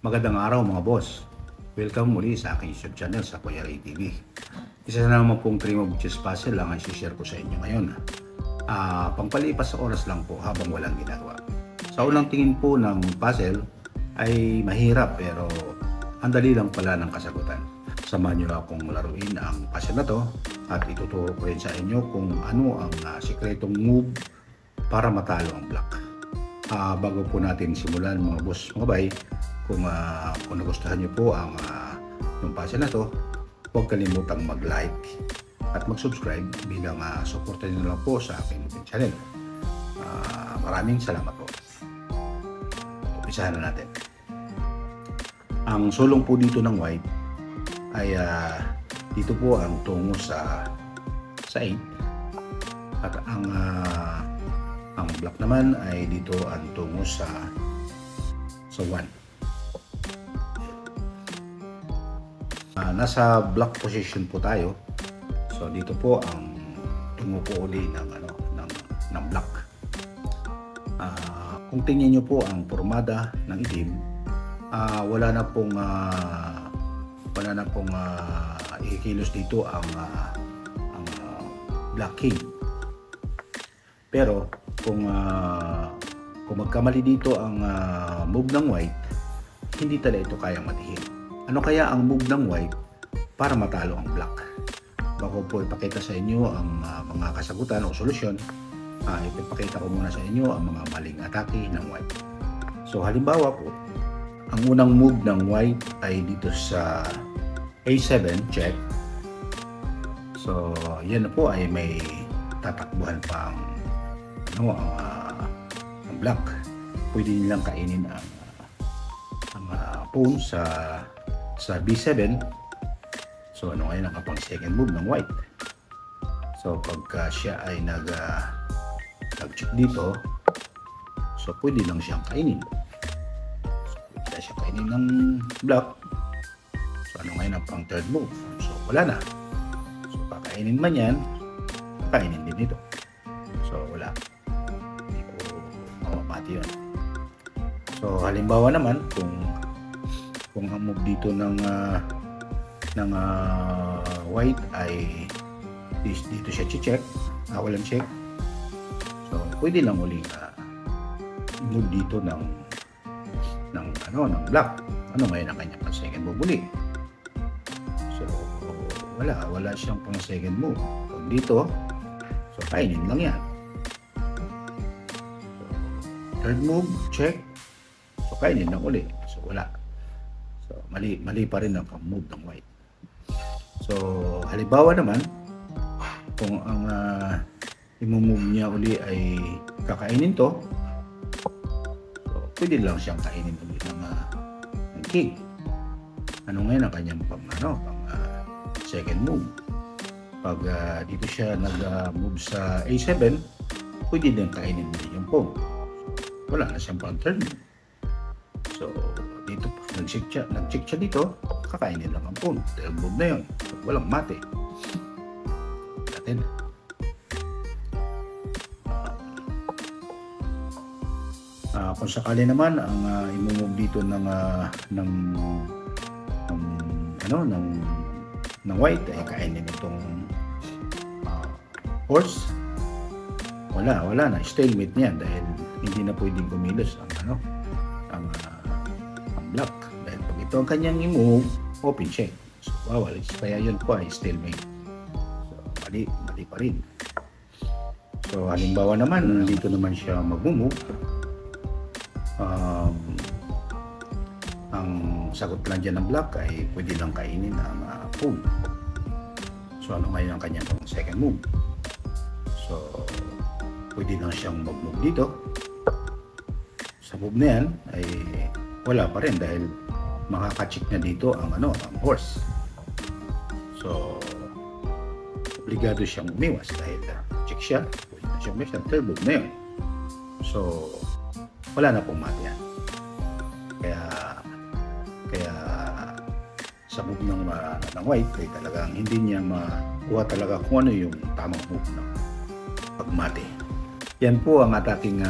Magandang araw mga boss. Welcome muli sa aking YouTube channel sa Kuya Ray TV. Isa na naman pong cream of cheese puzzle lang ang i-share ko sa inyo ngayon. Pangpalipas sa oras lang po habang walang ginagawa. Sa unang tingin po ng puzzle ay mahirap pero ang dali lang pala ng kasagutan. Samahan nyo akong laruin ang puzzle na to at ituturo ko rin sa inyo kung ano ang sikretong move para matalo ang block. Bago po natin simulan mga boss, mga bay, kung nagustuhan nyo po ang yung puzzle na to, huwag kalimutang mag-like at mag-subscribe bilang supporter nyo lang po sa aking channel. Maraming salamat po. Umpisahan na natin. Ang sulong po dito ng white ay dito po ang tungo sa 8 at ang black naman ay dito ang tungo sa 1. Nasa black position po tayo. So dito po ang tungo po uli ng black. Kung tingnan nyo po ang pormada ng itim, wala na pong ikikilos dito ang black king. Pero kung magkamali dito ang move ng white, hindi talaga ito kayang matihin. Ano kaya ang move ng white para matalo ang black? Bago po ipakita sa inyo ang mga kasagutan o solusyon, ipapakita ko muna sa inyo ang mga maling atake ng white. So halimbawa po, ang unang move ng white ay dito sa A7 check. So yan po ay may tatakbuhan pang ang black. Pwede nilang kainin ang pawn sa B7. So ano ngayon ang kapang second move ng white? So pagka siya ay nag-check dito, so pwede lang siyang kainin. So pwede siya kainin ng black. So ano ngayon ang pang third move? So wala na. So kakainin man yan, kakainin din ito. So wala. Hindi ko mamamati yun. So halimbawa naman kung ang move dito ng white ay dito siya check, walang check. So pwede lang uling move dito ng black. Ano ngayon ang kanya pang second move uli? So wala siyang pang second move. So dito, so kainin lang yan. So, third move, check. So kainin lang uli. So wala. So mali pa rin ang move ng white. So halimbawa naman, kung ang i-move niya uli ay kakainin to, so pwede lang siyang kainin uli ng king. Ano ngayon ang kanyang pang second move? Pag dito siya nag-move sa A7, pwede din kainin din yung pawn. So, wala na siyang pang third move. So dito nag-check siya dito, kakainin lang ang pawn. Third move na yun. So, walang mate. Natin. Kung sakali naman ang i-move dito ng white ay kainin itong horse, wala na, stalemate niya dahil hindi na pwedeng kumilos ang black dahil pag ito ang kanyang i-move, open check. So bawal, kaya yun po ay stalemate. So mali pa rin. So halimbawa naman dito naman siya mag-move, ang sagot lang dyan ng black ay pwede lang kainin ang pawn. So ano ngayon ang kanyang second move? So pwede lang siyang mag-move dito. Sa move na yan ay wala pa rin dahil makaka-check na dito ang horse. So obligado siyang umiwas dahil check siya. Pwede na siyang umiwas. Third move na yun. So wala na pong mati yan. Kaya sa move ng white ay talagang hindi niya makuha talaga kung ano yung tamang move ng pagmati. Yan po ang ating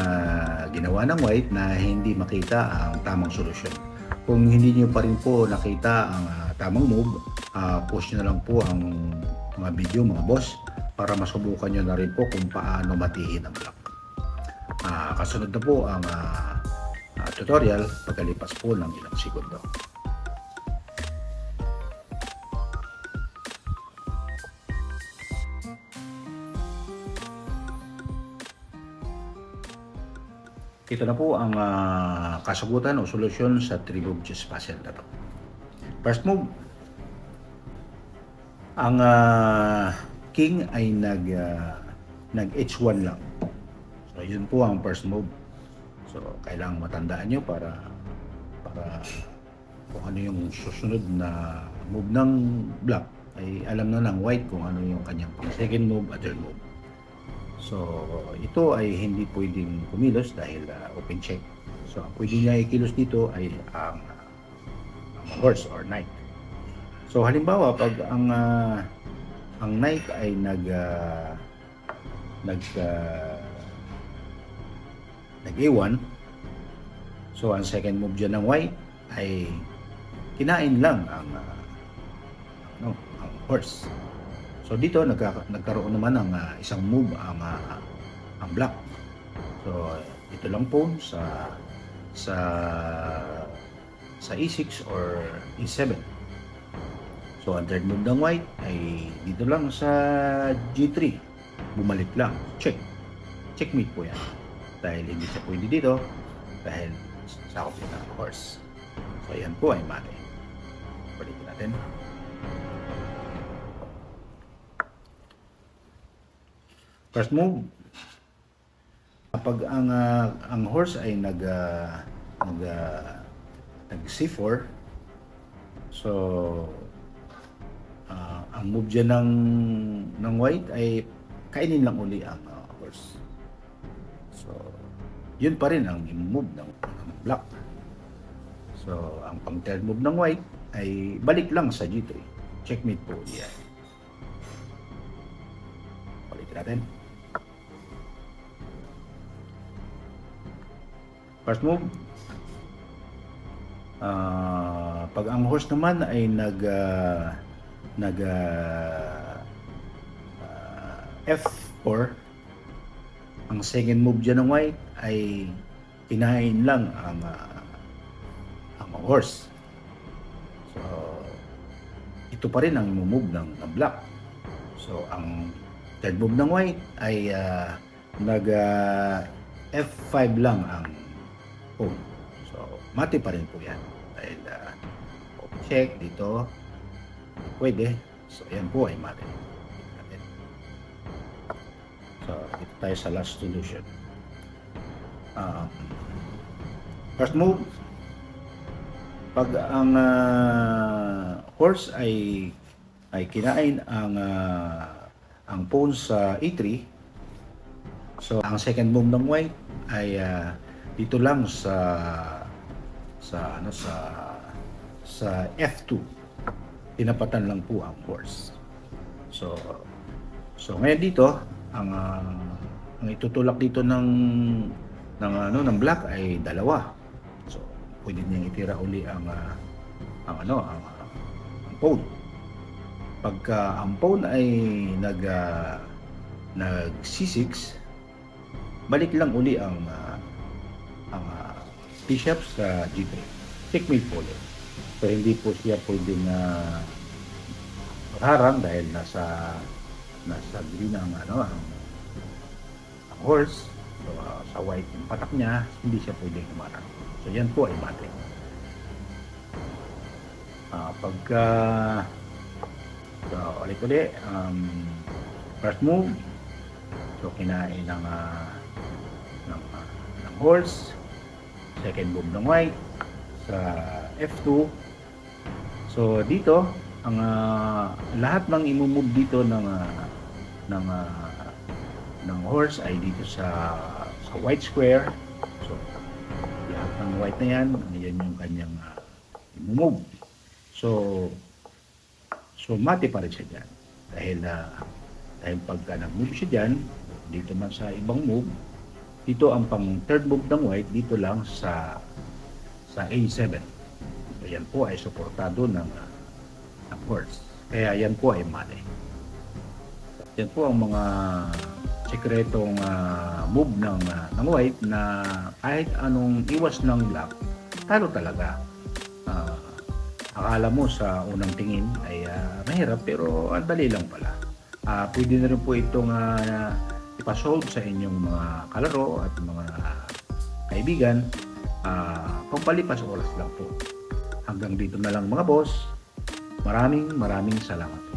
ginawa ng white na hindi makita ang tamang solusyon. Kung hindi nyo pa rin po nakita ang tamang move, post nyo na lang po ang mga video mga boss para masubukan nyo na rin po kung paano matihin ang block. Kasunod na po ang tutorial pagkalipas po ng ilang segundo. Ito na po ang kasagutan o solusyon sa 3-move chess puzzle na to. First move, ang king ay nag h1 lang. So yun po ang first move. So kailangang matandaan nyo para kung ano yung susunod na move ng black ay alam na ng white kung ano yung kanyang pang second move at third move. So, ito ay hindi pwedeng kumilos dahil open check. So, ang pwede niya ikilos dito ay ang horse or knight. So, halimbawa, pag ang knight ay nag A1, so ang second move dyan ng white ay kinain lang ang horse. So dito nagkaroon naman ng isang move ang black. So ito lang po sa E6 or E7. So ang third move ng white ay dito lang sa G3. Bumalik lang. Checkmate po yan. Dahil hindi siya pwede dito dahil sakop yun ng horse. So yan po ay mate. Balikin natin. First move, kapag ang horse ay nag C4, so ang move dyan ng white ay kainin lang uli ang horse. So yun pa rin ang move ng black. So ang pang third move ng white ay balik lang sa G3. Checkmate po yan. Balikin natin. First move, pag ang horse naman ay F4, ang second move dyan ng white ay kinain lang ang horse. So ito pa rin ang move ng black. So ang third move ng white ay F5 lang ang pawn. So mati pa rin po yan dahil check dito pwede. So yan po ay mati. So dito tayo sa last solution. First move, pag ang horse ay kinain ang pawn sa E3, so ang second move ng white ay dito lang sa F2, tinapatan lang po ang horse. So ngayon dito ang itutulak dito ng black ay dalawa. So pwede niyang itira uli ang pawn. Pagka ang pawn ay nag C6, balik lang uli ang bishop sa G3. Checkmate po ulit. So hindi po siya pwedeng harang dahil nasa green ang horse. So, sa white yung patak niya, hindi siya pwedeng humarang. So yan po ay mate. Pagka ulit-ulit, first move, so kinain ng horse. Second move ng white sa F2. So dito ang lahat ng i-move dito ng horse ay dito sa white square. So lahat ng white na yan yung kanyang i-move. So mati pa rin siya dyan dahil pagka nag-move siya dyan dito man sa ibang move, dito ang pang third move ng white dito lang sa A7. yan po ay suportado ng horse. Kaya yan po ay mali. Yan po ang mga sekretong move ng white na kahit anong iwas ng black, talo talaga. Akala mo sa unang tingin ay mahirap, pero ang dali lang pala. Pwede na rin po itong ipasolve sa inyong mga kalaro at mga kaibigan. Pampalipas oras lang po. Hanggang dito na lang mga boss. Maraming salamat.